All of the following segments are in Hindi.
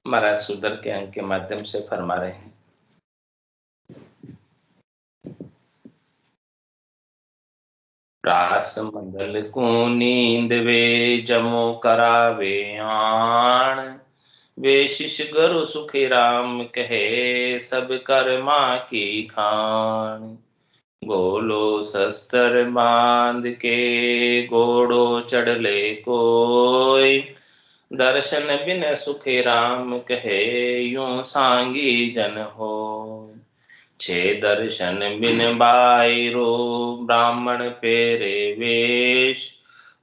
महाराज सुंदर के अंक के माध्यम से फरमा रहे हैं। रास मंडल को नींद वे जमो करावे आण, वे शिष गुरु सुखी राम कहे सब कर्मा की खान। गोलो शस्त्र बांध के घोड़ो चढ़ ले कोई, दर्शन बिन सुखी राम कहे यूं सांगी जन हो। छे दर्शन बिन बायरो ब्राह्मण पेरे वेश,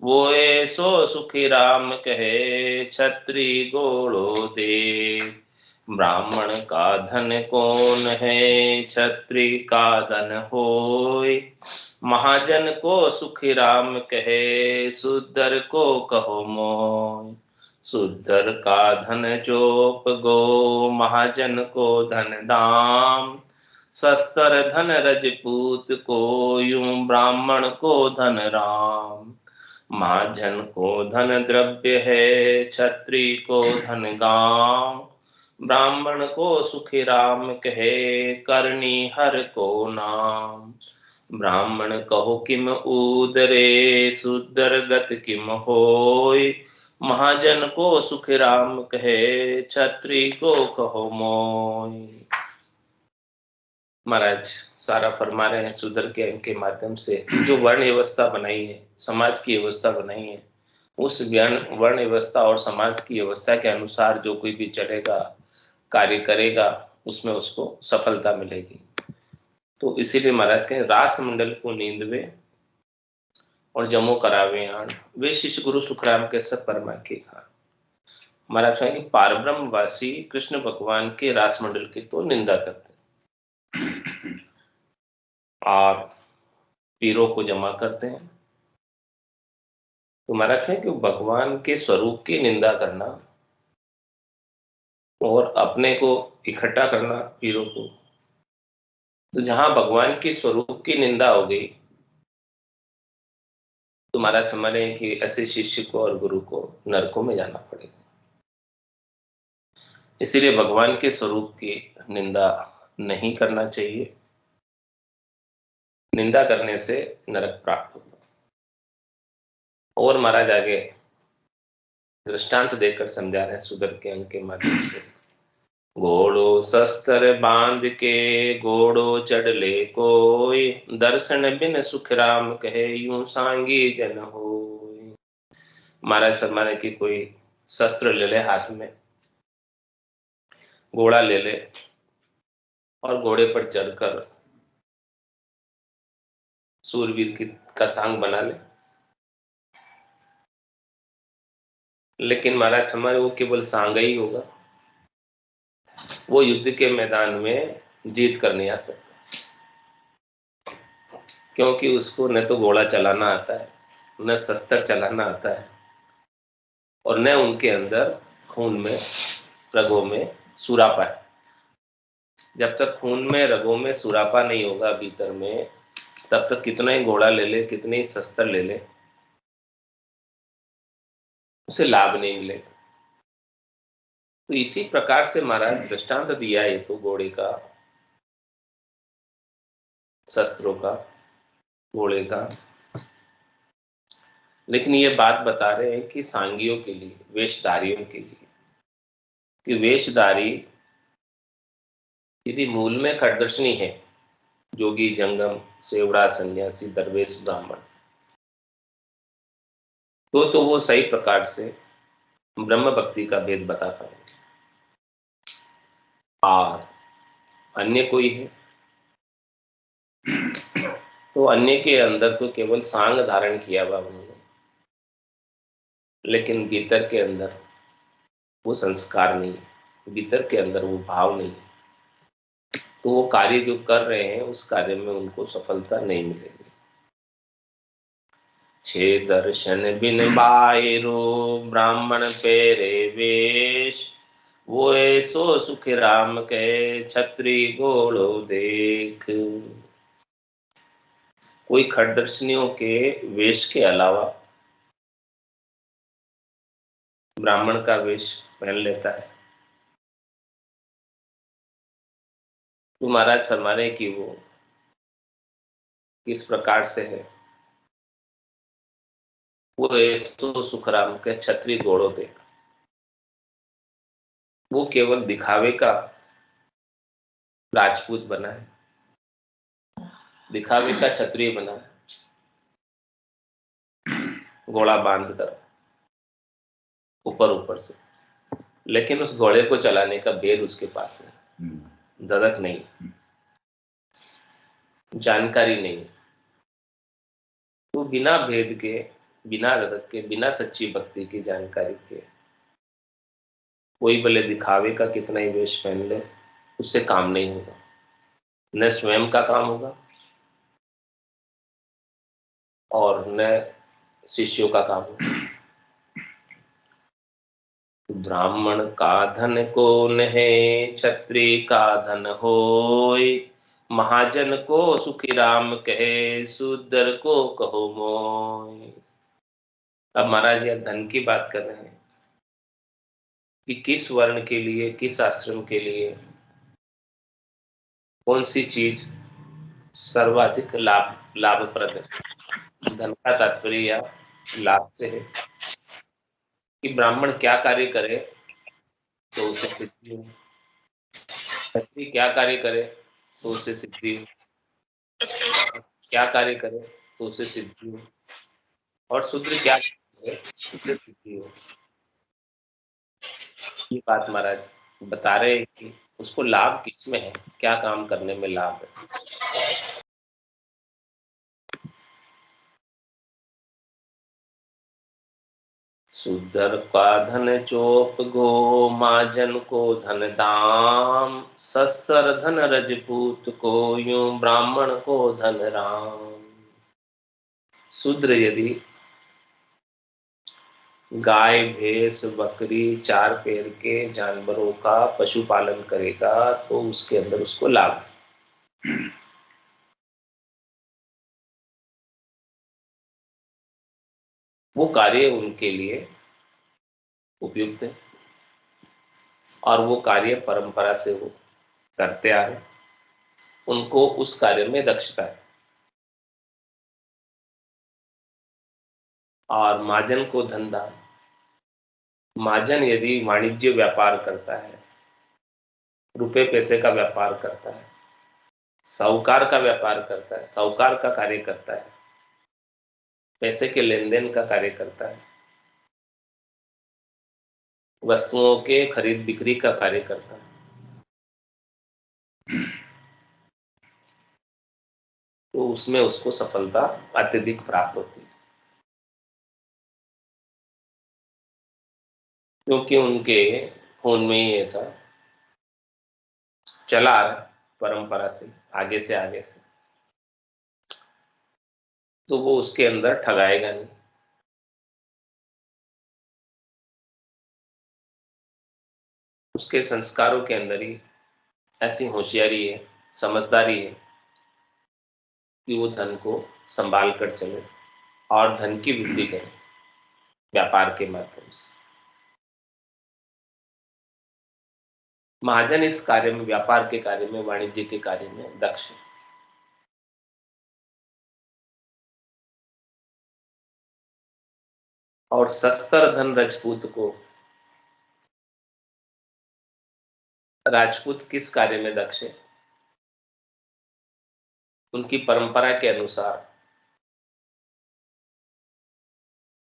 वो ऐसो सुखी राम कहे छत्री घोड़ो दे। ब्राह्मण का धन कौन है छत्री का धन होय, महाजन को सुखी राम कहे सुधर को कहो मोय। सुधर का धन चोप गो महाजन को धन दाम, शस्त्र धन रजपूत को यूं ब्राह्मण को धन राम। महाजन को धन द्रव्य है छत्री को धन गांव, ब्राह्मण को सुखी राम कहे करनी हर को नाम। ब्राह्मण कहो किम उदरे सुदर गत किम होय, महाजन को सुखी राम कहे छत्री को कहो मोय। महाराज सारा फरमा रहे हैं सुधर के अंक के माध्यम से जो वर्ण व्यवस्था बनाई है, समाज की व्यवस्था बनाई है, उस वर्ण व्यवस्था और समाज की व्यवस्था के अनुसार जो कोई भी चलेगा, कार्य करेगा, उसमें उसको सफलता मिलेगी। तो इसीलिए महाराज कहें रास मंडल को नींद वे और जमो करावे आण, वे शिष्य गुरु सुखराम के सब परमा के खान। महाराज कहें कि पारब्रह्मवासी कृष्ण भगवान के रास मंडल की तो निंदा करते हैं और पीरों को जमा करते हैं। तो महाराज कहें कि भगवान के स्वरूप की निंदा करना और अपने को इकट्ठा करना पीरों को, तो जहां भगवान के स्वरूप की निंदा हो गई तो महाराज समझ रहे हैं कि ऐसे शिष्य को और गुरु को नरकों में जाना पड़ेगा। इसीलिए भगवान के स्वरूप की निंदा नहीं करना चाहिए, निंदा करने से नरक प्राप्त होगा। और महाराज आगे दृष्टांत देकर समझा रहे हैं सुधर के अंक के माध्यम से। घोड़ो शस्त्र बांध के घोड़ो चढ़ ले कोई, दर्शन बिन सुख राम कहे यूं सांगी जन होय। महाराज फरमाने की कोई शस्त्र ले ले हाथ में, घोड़ा ले ले और घोड़े पर चढ़कर सूरवीर की का सांग बना ले, लेकिन महाराज हमारे वो केवल सांग ही होगा, वो युद्ध के मैदान में जीत कर नहीं आ सकता, क्योंकि उसको न तो घोड़ा चलाना आता है, न शस्त्र चलाना आता है, और न उनके अंदर खून में रगों में सुरापा है। जब तक खून में रगों में सुरापा नहीं होगा भीतर में, तब तक कितना ही घोड़ा ले ले, कितने ही शस्त्र ले ले, उसे लाभ नहीं मिलेगा। तो इसी प्रकार से महाराज दृष्टांत दिया है तो घोड़े का, शस्त्रों का, घोड़े का, लेकिन ये बात बता रहे हैं कि सांगियों के लिए, वेशधारियों के लिए, कि वेशधारी यदि मूल में खटदर्शनी है, जोगी जंगम सेवड़ा सन्यासी दरवेश ब्राह्मण, तो वो सही प्रकार से ब्रह्म भक्ति का भेद बता पाएंगे। और अन्य कोई है तो अन्य के अंदर तो केवल सांग धारण किया हुआ उन्होंने, लेकिन भीतर के अंदर वो संस्कार नहीं, भीतर के अंदर वो भाव नहीं, तो वो कार्य जो कर रहे हैं उस कार्य में उनको सफलता नहीं मिलेगी। छे दर्शन बिन बायरो ब्राह्मण पेरे वेश, वो ऐसो सुख राम के छत्री घोड़ो देख। कोई खटदर्शनियों के वेश के अलावा ब्राह्मण का वेश पहन लेता है, तो महाराज फरमा रहे कि वो किस प्रकार से है। वो ऐसो सुखराम के छत्री घोड़ो देख, वो केवल दिखावे का राजपूत बना है, दिखावे का क्षत्रिय बना है, घोड़ा बांध कर ऊपर ऊपर से, लेकिन उस घोड़े को चलाने का भेद उसके पास नहीं, धड़क नहीं, जानकारी नहीं। तो बिना भेद के, बिना धड़क के, बिना सच्ची भक्ति की जानकारी के कोई भले दिखावे का कितना ही वेश पहन ले, उससे काम नहीं होगा। न स्वयं का काम होगा और न शिष्यों का काम होगा। ब्राह्मण का धन को नहे, क्षत्रिय का धन होय, महाजन को सुखी राम कहे, शूद्र को कहो मोय। अब महाराज यह धन की बात कर रहे हैं कि किस वर्ण के लिए, किस आश्रम के लिए कौन सी चीज सर्वाधिक लाभप्रद है। धन का तात्पर्य या लाभ से है कि ब्राह्मण क्या कार्य करे तो उसे सिद्धि हो, क्षत्रिय क्या कार्य करे तो उसे सिद्धि हो, क्या कार्य करे तो उसे सिद्धि हो, और शूद्र क्या करे उसे सिद्धि हो। ये बात महाराज बता रहे हैं कि उसको लाभ किसमें है, क्या काम करने में लाभ है। शूद्र का धन चोप गो, महाजन को धन दाम, शस्त्र धन रजपूत को, यूं ब्राह्मण को धन राम। शूद्र यदि गाय भैंस बकरी चार पैर के जानवरों का पशुपालन करेगा तो उसके अंदर उसको लाभ है। वो कार्य उनके लिए उपयुक्त है और वो कार्य परंपरा से वो करते आ रहे, उनको उस कार्य में दक्षता है। और महाजन को धंधा, महाजन यदि वाणिज्य व्यापार करता है, रुपए पैसे का व्यापार करता है, साहूकार का व्यापार करता है, साहूकार का कार्य करता है, पैसे के लेन देन का कार्य करता है, वस्तुओं के खरीद बिक्री का कार्य करता है, तो उसमें उसको सफलता अत्यधिक प्राप्त होती है, क्योंकि उनके खून में ही ऐसा चला आ रहा है परंपरा से, आगे से आगे से, तो वो उसके अंदर ठगाएगा नहीं। उसके संस्कारों के अंदर ही ऐसी होशियारी है, समझदारी है कि वो धन को संभाल कर चले और धन की वृद्धि करे व्यापार के माध्यम से। महाजन इस कार्य में, व्यापार के कार्य में, वाणिज्य के कार्य में दक्ष है। और शस्त्र धन राजपूत को, राजपूत किस कार्य में दक्ष है, उनकी परंपरा के अनुसार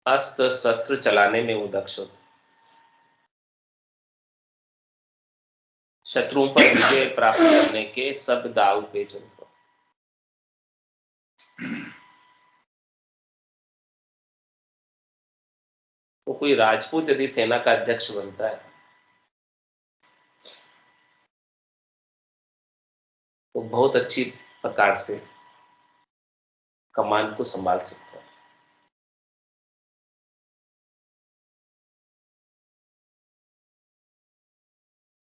अस्त्र शस्त्र चलाने में वो दक्ष होते, शत्रुओं पर विजय प्राप्त करने के सब दाव पेच उनको। तो कोई राजपूत यदि सेना का अध्यक्ष बनता है तो बहुत अच्छी प्रकार से कमान को संभाल सकता है।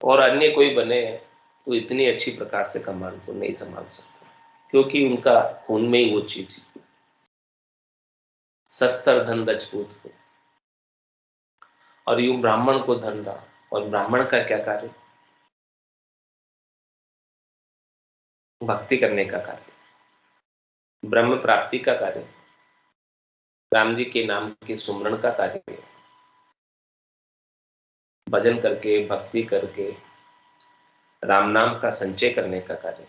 और अन्य कोई बने तो इतनी अच्छी प्रकार से कमान को नहीं संभाल सकता, क्योंकि उनका खून में ही वो चीज है। शस्त्र धन राजपूत को, और यूं ब्राह्मण को धन दान। और ब्राह्मण का क्या कार्य, भक्ति करने का कार्य, ब्रह्म प्राप्ति का कार्य, राम जी के नाम के सुमरण का कार्य, भजन करके, भक्ति करके राम नाम का संचय करने का कार्य,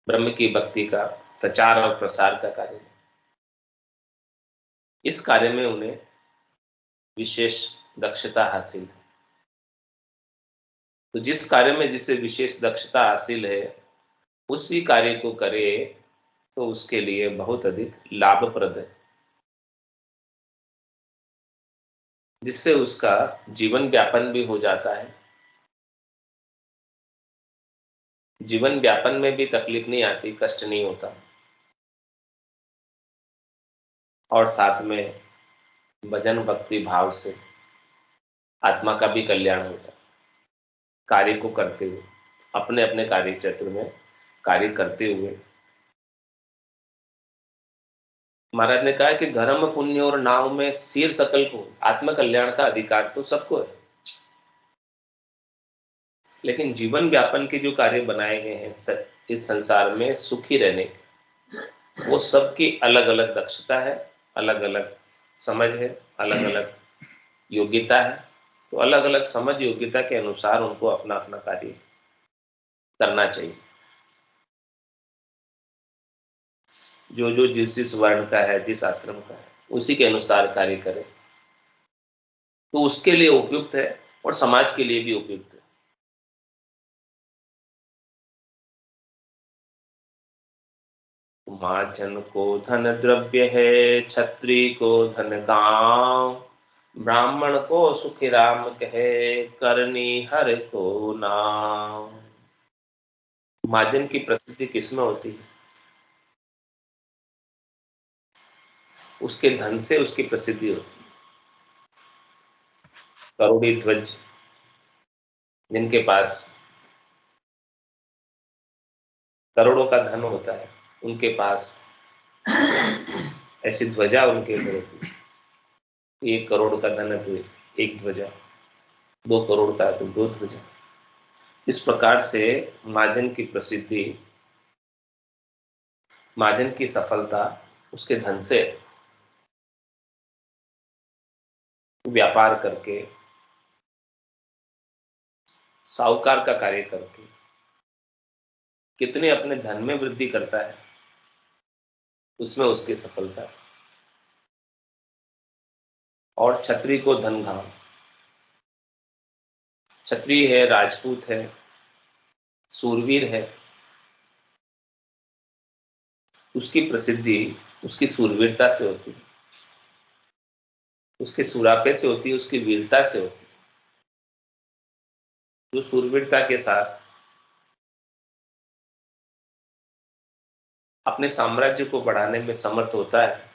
ब्रह्म की भक्ति का प्रचार और प्रसार का कार्य। इस कार्य में उन्हें विशेष दक्षता हासिल है। तो जिस कार्य में जिसे विशेष दक्षता हासिल है, उसी कार्य को करे तो उसके लिए बहुत अधिक लाभप्रद है, जिससे उसका जीवन व्यापन भी हो जाता है। जीवन व्यापन में भी तकलीफ नहीं आती, कष्ट नहीं होता, और साथ में भजन भक्ति भाव से आत्मा का भी कल्याण होता है। कार्य को करते हुए, अपने अपने कार्य क्षेत्र में कार्य करते हुए, महाराज ने कहा कि धर्म पुण्य और नाव में सिर सकल को, आत्म कल्याण का अधिकार तो सबको है, लेकिन जीवन व्यापन के जो कार्य बनाए गए हैं इस संसार में सुखी रहने के, वो सबकी अलग अलग दक्षता है, अलग अलग समझ है, अलग अलग योग्यता है। तो अलग अलग समझ योग्यता के अनुसार उनको अपना अपना कार्य करना चाहिए। जो जो जिस जिस वर्ण का है, जिस आश्रम का है, उसी के अनुसार कार्य करे तो उसके लिए उपयुक्त है और समाज के लिए भी उपयुक्त है। महाजन को धन द्रव्य है, क्षत्रिय को धन गांव, ब्राह्मण को सुखी राम कहे, करनी हर को नाम। महाजन की प्रसिद्धि किसमें होती है? उसके धन से उसकी प्रसिद्धि होती है। करोड़ी ध्वज जिनके पास करोड़ों का धन होता है, उनके पास ऐसी ध्वजा उनके ऊपर होती है। 1 करोड़ का धन है तो 1 ध्वजा, 2 करोड़ का है तो 2 ध्वजा। इस प्रकार से महाजन की प्रसिद्धि, महाजन की सफलता उसके धन से, व्यापार करके, साहूकार का कार्य करके कितने अपने धन में वृद्धि करता है, उसमें उसकी सफलता। और क्षत्रिय को धन घाव, क्षत्रिय है, राजपूत है, सूरवीर है, उसकी प्रसिद्धि उसकी सूरवीरता से होती है, उसके सुरापे से होती है, उसकी वीरता से होती है। जो सूरवीरता के साथ अपने साम्राज्य को बढ़ाने में समर्थ होता है,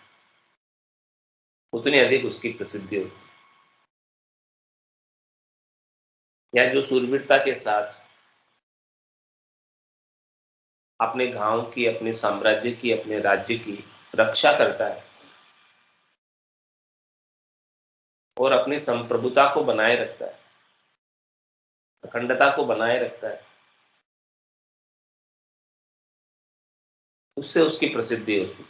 उतनी अधिक उसकी प्रसिद्धि होती है। या जो सूरवीरता के साथ अपने गांव की, अपने साम्राज्य की, अपने राज्य की रक्षा करता है और अपनी संप्रभुता को बनाए रखता है, अखंडता को बनाए रखता है, उससे उसकी प्रसिद्धि होती है।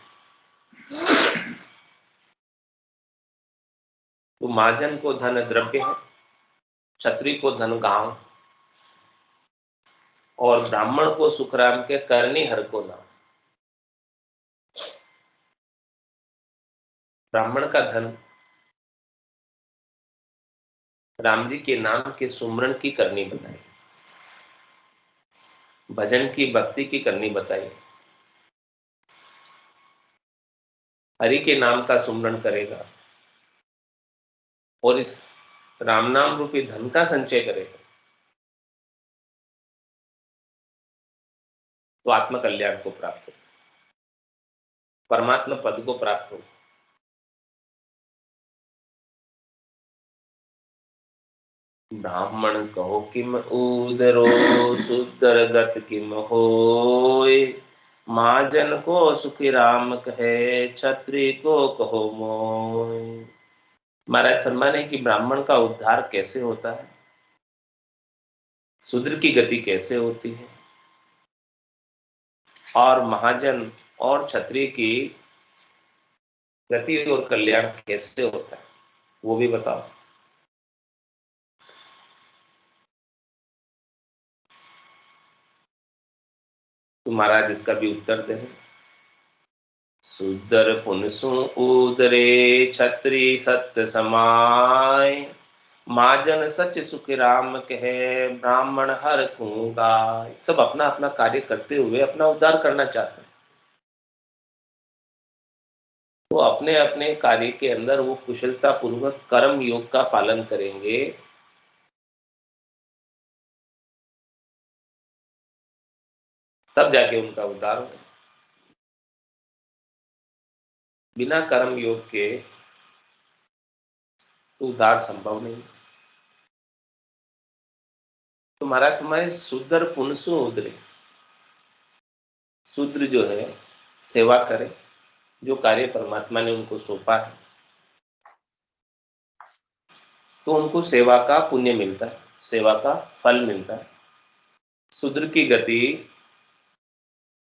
तो महाजन को धन द्रव्य है, क्षत्रिय को धन गांव, और ब्राह्मण को सुखराम के करनी हर को नाम। ब्राह्मण का धन राम जी के नाम के सुमरण की करनी बताई, भजन की भक्ति की करनी बताई। हरि के नाम का सुमरण करेगा और इस राम नाम रूपी धन का संचय करेगा तो आत्म कल्याण को प्राप्त हो, परमात्मा पद को प्राप्त हो। ब्राह्मण कहो किम उदरो, सुदर गत किम होय, महाजन को सुखी राम कहे, क्षत्रिय को कहो मोय। महाराज फरमाने कि ब्राह्मण का उद्धार कैसे होता है, शूद्र की गति कैसे होती है, और महाजन और क्षत्रिय की गति और कल्याण कैसे होता है, वो भी बताओ। तो महाराज इसका भी उत्तर दे। सुदर पुनसु उदरे छत्री सत्य समाय, महाजन सच सुख राम कहे ब्राह्मण हर को गाय। सब अपना अपना कार्य करते हुए अपना उद्धार करना चाहते हैं। वो अपने अपने कार्य के अंदर वो कुशलता पूर्वक कर्म योग का पालन करेंगे, तब जाके उनका उद्धार होगा। बिना कर्म योग के उद्धार संभव नहीं। तो महाराज हमारे शूद्र पुनसु उदरे, शूद्र जो है सेवा करे, जो कार्य परमात्मा ने उनको सौंपा है, तो उनको सेवा का पुण्य मिलता है, सेवा का फल मिलता है। शूद्र की गति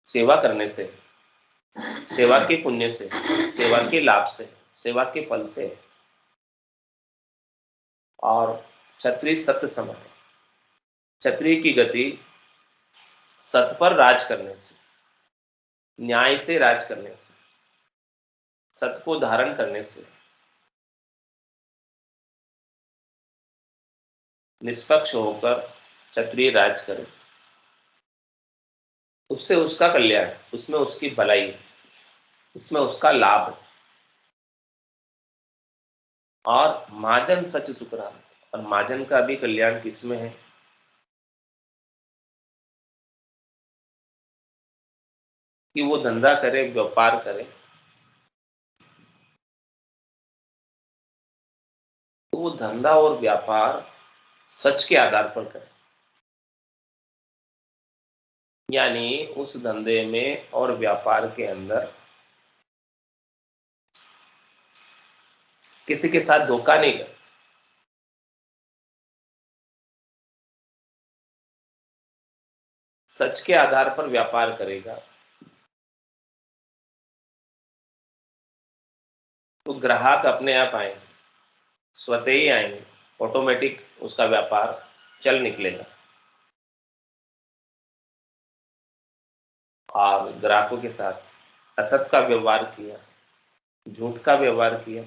सेवा करने से, सेवा के पुण्य से, सेवा के लाभ से, सेवा के फल से। और क्षत्रिय सत्य समय, क्षत्रिय की गति सत पर राज करने से, न्याय से राज करने से, सत को धारण करने से, निष्पक्ष होकर क्षत्रिय राज करे, उससे उसका कल्याण, उसमें उसकी भलाई, उसमें उसका लाभ। और महाजन सच सुखराम, और महाजन का भी कल्याण किसमें है? कि वो धंधा करे, व्यापार करे, तो वो धंधा और व्यापार सच के आधार पर करे। यानी उस धंधे में और व्यापार के अंदर किसी के साथ धोखा नहीं करे, सच के आधार पर व्यापार करेगा, तो ग्राहक अपने आप आएंगे, स्वतः ही आएंगे, ऑटोमेटिक उसका व्यापार चल निकलेगा। और ग्राहकों के साथ असत का व्यवहार किया, झूठ का व्यवहार किया,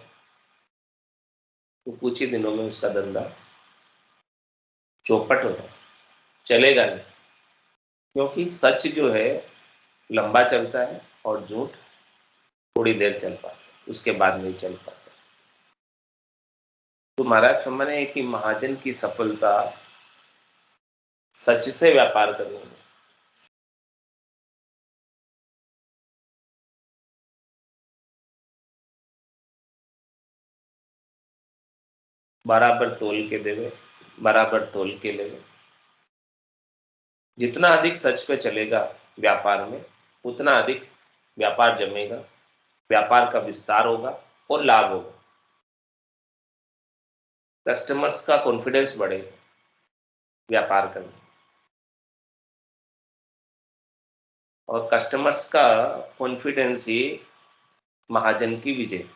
तो कुछ ही दिनों में उसका धंधा चौपट हो जाए, चलेगा नहीं। क्योंकि सच जो है लंबा चलता है और झूठ थोड़ी देर चल पाता है, उसके बाद नहीं चल पाता। तो महाराज समझने है कि महाजन की सफलता सच से व्यापार करने में, बराबर तोल के देवे, बराबर तोल के लेवे। जितना अधिक सच पे चलेगा व्यापार में, उतना अधिक व्यापार जमेगा, व्यापार का विस्तार होगा और लाभ होगा। कस्टमर्स का कॉन्फिडेंस बढ़ेगा व्यापार करने, और कस्टमर्स का कॉन्फिडेंस ही महाजन की विजय।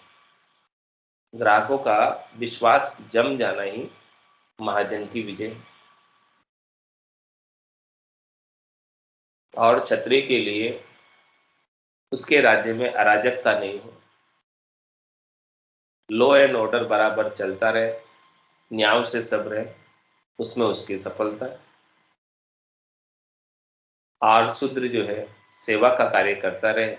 ग्राहकों का विश्वास जम जाना ही महाजन की विजय। और क्षत्रिय के लिए उसके राज्य में अराजकता नहीं हो, लॉ एंड ऑर्डर बराबर चलता रहे, न्याय से सब रहे, उसमें उसकी सफलता है। और शूद्र जो है सेवा का कार्य करता रहे,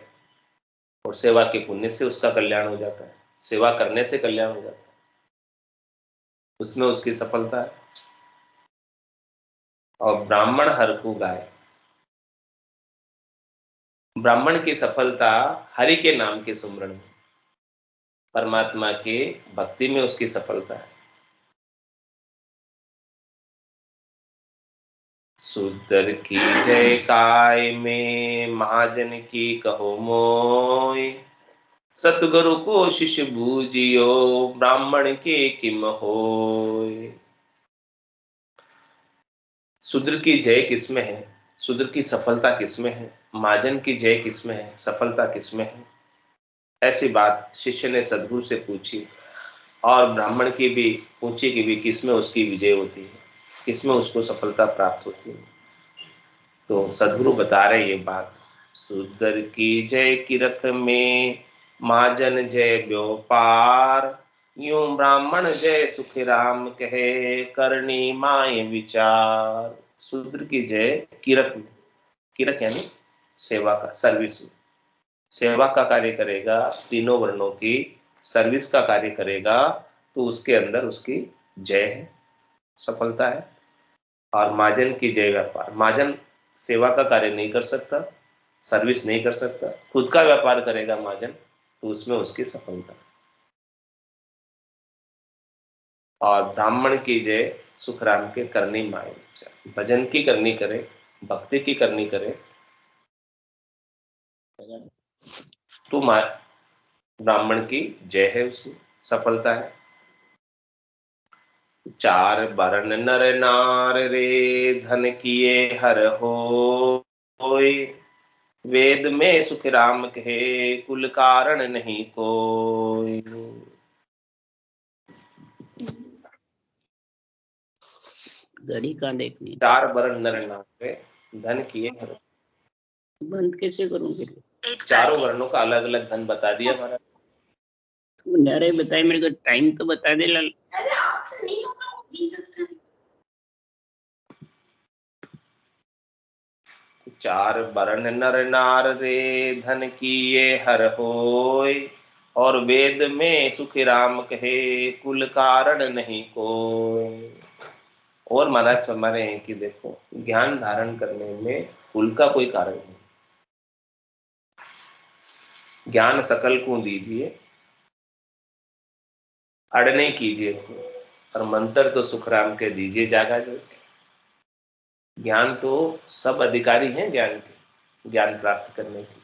और सेवा के पुण्य से उसका कल्याण हो जाता है, सेवा करने से कल्याण हो जाता है, उसमें उसकी सफलता है। और ब्राह्मण हर को गाय, ब्राह्मण की सफलता हरि के नाम के सुमरण में, परमात्मा के भक्ति में उसकी सफलता है। शूद्र की जय काय में महाजन की कहो मोय, सतगुरु को शिष्य बूजियो ब्राह्मण के किम होय। शूद्र की जय किसमें है, शूद्र की सफलता किसमें है? महाजन की जय किसमें है, सफलता किसमें है? ऐसी बात शिष्य ने सदगुरु से पूछी और ब्राह्मण की भी पूछी कि भी किसमें उसकी विजय होती है, किसमें उसको सफलता प्राप्त होती है। तो सदगुरु बता रहे ये बात, सुंदर की जय की रख में महाजन जय व्यापार, यूं ब्राह्मण जय सुख राम कहे करनी माय विचार। शूद्र की जय किरक में, किरक यानी सेवा का, सर्विस में, सेवा का कार्य करेगा, तीनों वर्णों की सर्विस का कार्य करेगा, तो उसके अंदर उसकी जय है, सफलता है। और महाजन की जय व्यापार, महाजन सेवा का कार्य नहीं कर सकता, सर्विस नहीं कर सकता, खुद का व्यापार करेगा महाजन, तो उसमें उसकी सफलता। और ब्राह्मण की जय सुखराम के करनी माय विचार, भजन की करनी करे, भक्ति की करनी करे, तो ब्राह्मण की जय है, उसमें सफलता है। चार वर्ण नर नार रे धन किए हर होय, वेद में सुख राम कहे कुल कारण नहीं कोई। घड़ी कहाँ देखनी? चार वर्ण नर नार रे धन किए हर, बंद कैसे करूंगी? चारों वर्णों का अलग अलग धन बता दिया महाराज। तू नारे बताए, मेरे को टाइम तो बता दे लाल। अरे आपसे नहीं होगा, वो 20 चार वर्ण नर नार रे धन किए हर होय, और वेद में सुख राम कहे कुल कारण नहीं कोई। और महाराज हमारे हैं कि देखो, ज्ञान धारण करने में कुल का कोई कारण नहीं। ज्ञान सकल को दीजिए, अड़ने कीजिए, और मंत्र तो सुखराम के दीजिए जागा जो। ज्ञान तो सब अधिकारी हैं ज्ञान के, ज्ञान प्राप्त करने की,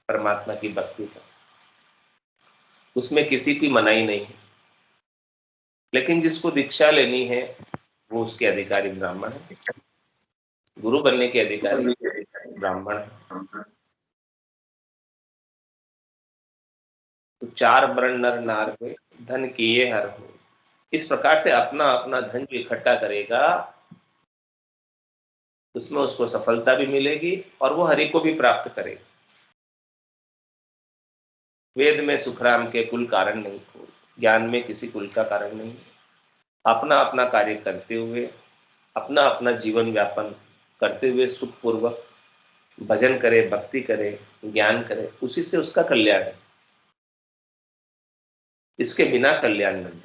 परमात्मा की भक्ति का, उसमें किसी की मनाही नहीं है। लेकिन जिसको दीक्षा लेनी है वो उसके अधिकारी ब्राह्मण है, गुरु बनने के अधिकारी ब्राह्मण है। तो चार वर्ण नर नार पे धन किए हर हो, इस प्रकार से अपना अपना धन जो इकट्ठा करेगा उसमें उसको सफलता भी मिलेगी और वो हरि को भी प्राप्त करेगा। वेद में सुखराम के कुल कारण नहीं कोई, ज्ञान में किसी कुल का कारण नहीं। अपना अपना कार्य करते हुए, अपना अपना जीवन व्यापन करते हुए सुखपूर्वक भजन करे, भक्ति करे, ज्ञान करे, उसी से उसका कल्याण है। इसके बिना कल्याण नहीं।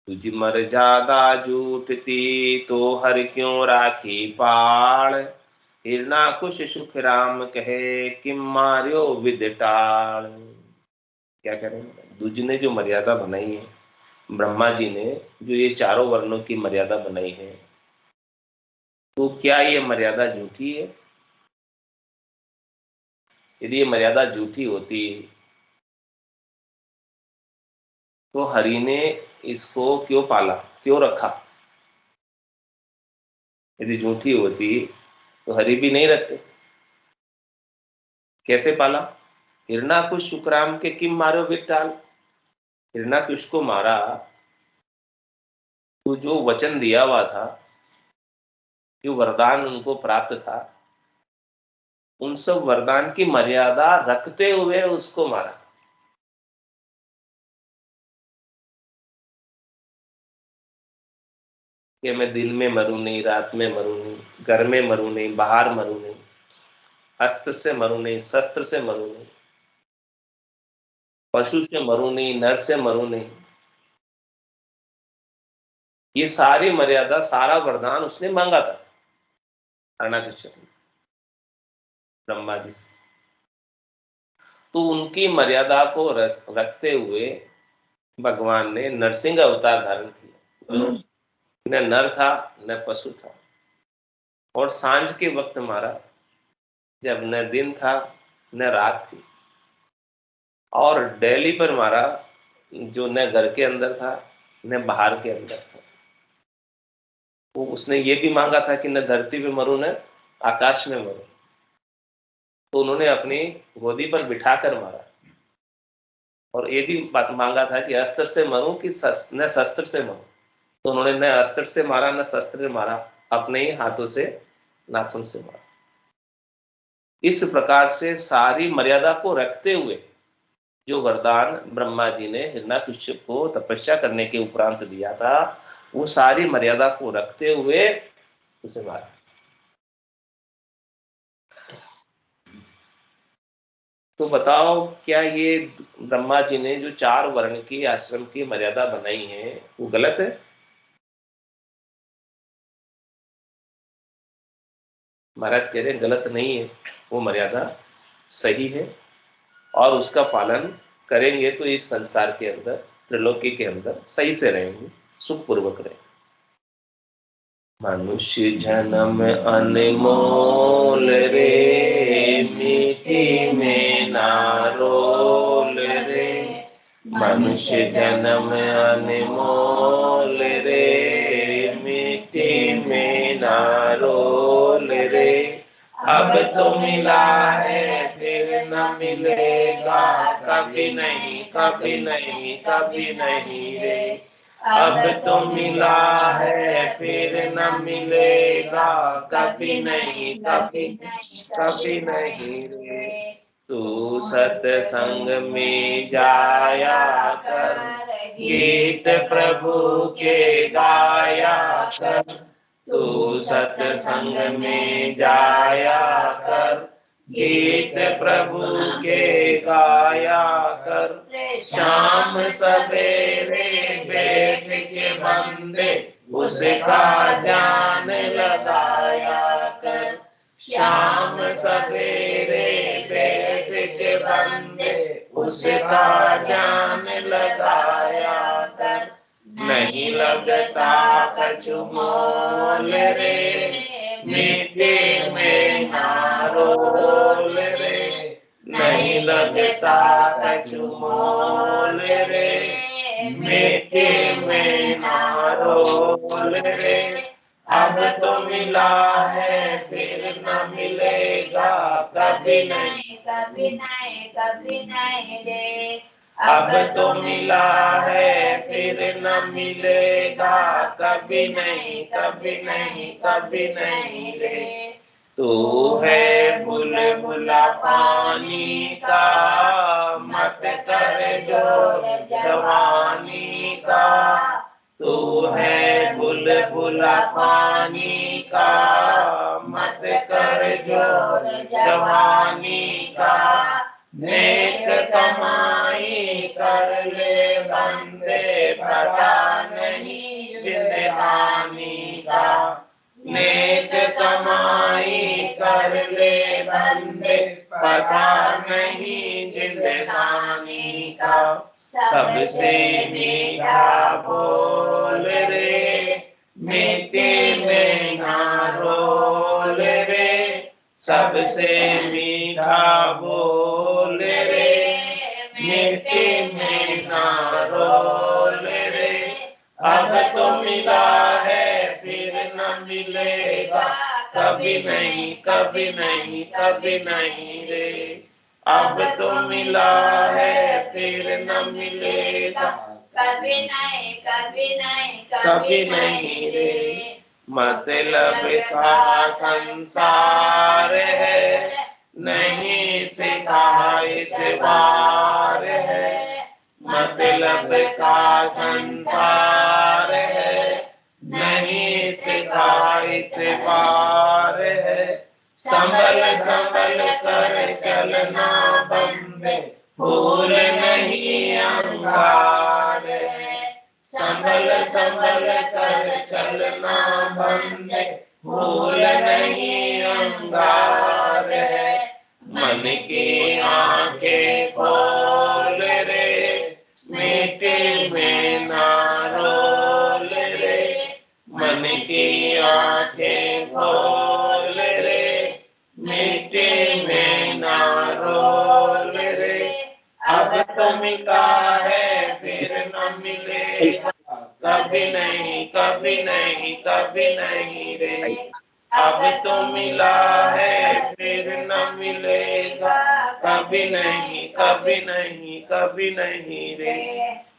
तुझ मर्यादा झूठती तो हर क्यों राखी पाड़, हिरना कुश सुख राम कहे किम मार्यो विद टाल। क्या कह रहे हैं? दूज ने जो मर्यादा बनाई है, ब्रह्मा जी ने जो ये चारों वर्णों की मर्यादा बनाई है, तो क्या ये मर्यादा झूठी है? यदि ये मर्यादा झूठी होती तो हरि ने इसको क्यों पाला, क्यों रखा? यदि झूठी होती तो हरि भी नहीं रखते। कैसे पाला? हिरणाकुश शुक्राम के किम मारो विटाल। हिरणाकुश को मारा तो जो वचन दिया हुआ था, जो वरदान उनको प्राप्त था, उन सब वरदान की मर्यादा रखते हुए उसको मारा। कि मैं दिन में मरूं नहीं, रात में मरूं नहीं, घर में मरूं नहीं, बाहर मरूं नहीं, अस्त्र से मरूं नहीं, शस्त्र से मरूं नहीं, पशु से मरूं नहीं, नर से मरूं नहीं। ये सारी मर्यादा, सारा वरदान उसने मांगा था हिरणाकश्यप ने ब्रह्मा जी से। तो उनकी मर्यादा को रखते हुए भगवान ने नरसिंह अवतार धारण किया। न नर था न पशु था, और सांझ के वक्त मारा, जब न दिन था न रात थी, और डेली पर मारा, जो न घर के अंदर था न बाहर के अंदर था। वो उसने ये भी मांगा था कि न धरती पे मरूं न आकाश में मरो। तो उन्होंने अपनी गोदी पर बिठाकर मारा और ये भी बात मांगा था कि अस्त्र से मरूं कि न शस्त्र से मरूं। तो उन्होंने न अस्त्र से मारा न शस्त्र से मारा, अपने ही हाथों से नाखून से मारा। इस प्रकार से सारी मर्यादा को रखते हुए जो वरदान ब्रह्मा जी ने हिरण्यकश्यप को तपस्या करने के उपरांत दिया था, वो सारी मर्यादा को रखते हुए उसे मारा। तो बताओ, क्या ये ब्रह्मा जी ने जो 4 वर्ण की आश्रम की मर्यादा बनाई है वो गलत है? महाराज कह रहे गलत नहीं है, वो मर्यादा सही है और उसका पालन करेंगे तो इस संसार के अंदर, त्रिलोकी के अंदर सही से रहेंगे, सुखपूर्वक रहेंगे। मनुष्य जन्म अनमोल रे, मिट्टी में ना रोल रे। मनुष्य जन्म अनमोल रे, मिट्टी में ना रोल रे। अब तो मिला है फिर न मिलेगा, कभी नहीं कभी नहीं कभी नहीं रे। अब तो मिला है फिर न मिलेगा, कभी नहीं कभी कभी नहीं रे। तू सत्संग में जाया कर, गीत प्रभु के गाया कर। तू सत्संग में जाया कर, गीत प्रभु के गाया कर। शाम सवेरे बैठ के बंदे उसका ध्यान लगाया कर। शाम सवेरे बैठ के बंदे उसका ध्यान लगाया कर। नहीं लगता कछु मोल रे, मिट्टी में ना रोल रे। नहीं लगता कछु मोल रे, मिट्टी में ना रोल रे। अब तो मिला है फिर न मिलेगा, कभी नहीं कभी नहीं कभी नहीं रे। अब तो मिला है फिर न मिलेगा, कभी नहीं कभी नहीं कभी नहीं रे। तू है बुलबुला पानी का, मत कर जोर जवानी का। तू है बुलबुला पानी का, मत कर जोर जवानी का। नेक कमाई कर ले बंदे, पता नहीं जिंदगानी का। नेक कमाई कर ले बंदे, पता नहीं जिंदगानी का। सबसे मीठा बोल रे, मिट्टी में ना रोल रे। सबसे मीठा बोल रे, मिट्टी में ना रोल रे। अब तो मिला है फिर न मिलेगा, कभी नहीं कभी नहीं कभी नहीं रे। अब तो मिला है फिर न मिलेगा, कभी नहीं कभी नहीं कभी नहीं रे। मतलब का संसार है, नहीं शिकायत बार है। मतलब का संसार है, नहीं शिकायत बार है। संभल संभल कर चलना बंदे, फूल नहीं अंगार है। संभल संभल कर चलना बंदे, फूल नहीं अंगार है। मन की आंखें खोल रे, मिट्टी में ना रोल रे। मन की आंखें खोल रे, मिट्टी में ना रोल रे। अब तो मिला है फिर न मिलेगा, कभी नहीं कभी नहीं कभी नहीं रे। अब तो मिला है फिर न मिलेगा, कभी नहीं कभी नहीं कभी नहीं रे।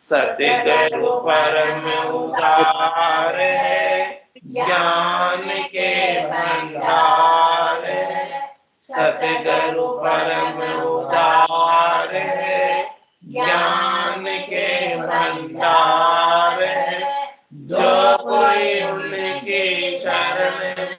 सतगुरु परम उदार है, ज्ञान के भंडार है। सतगुरु परम उदार है, ज्ञान के भंडार है। जो कोई उनकी शरण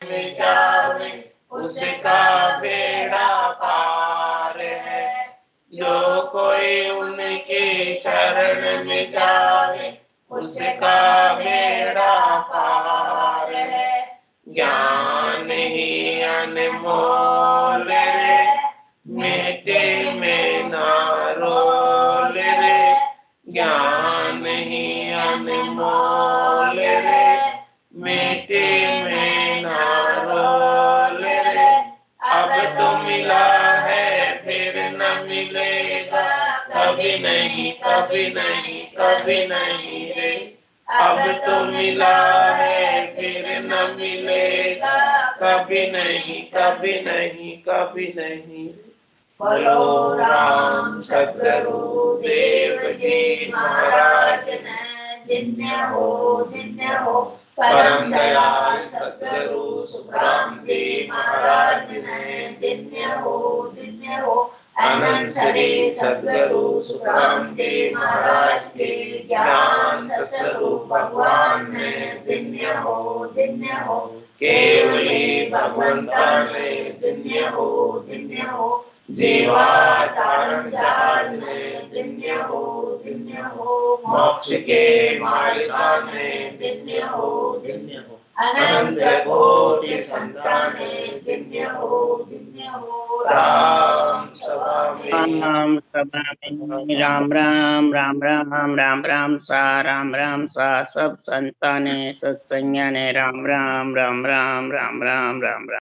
में जावे, उसका बेड़ा पार है। जो कोई उनकी शरण में जावे, उसका बेड़ा पार है। ज्ञान ही अनमोल रे, मीठे में ना रोल रे। ज्ञान ही अनमोल रे, मीठे में ना रोल रे। अब तो मिला है फिर न मिलेगा, कभी नहीं कभी नहीं कभी नहीं रे। अब तो मिला है फिर न मिलेगा, कभी नहीं कभी नहीं कभी नहीं रे। बोलो राम सतगुरु देव जी महाराज ने, धन्य हो परम दयाल सतगुरु सुखराम जी महाराज ने, धन्य हो अनंत शरीर सतगुरु सुखराम जी महाराज के ज्ञान सत्स्वरूप भगवान ने, धन्य हो केवली भगवंता ने, धन्य हो जीवा तारण जाल ने, धन्य हो मोक्ष के मालिका ने, धन्य हो अनंत कोटि संताने, धन्य हो राम सभा में राम सभा में राम राम राम राम राम राम सा सब संताने सत्संग ने राम राम राम राम राम राम राम राम।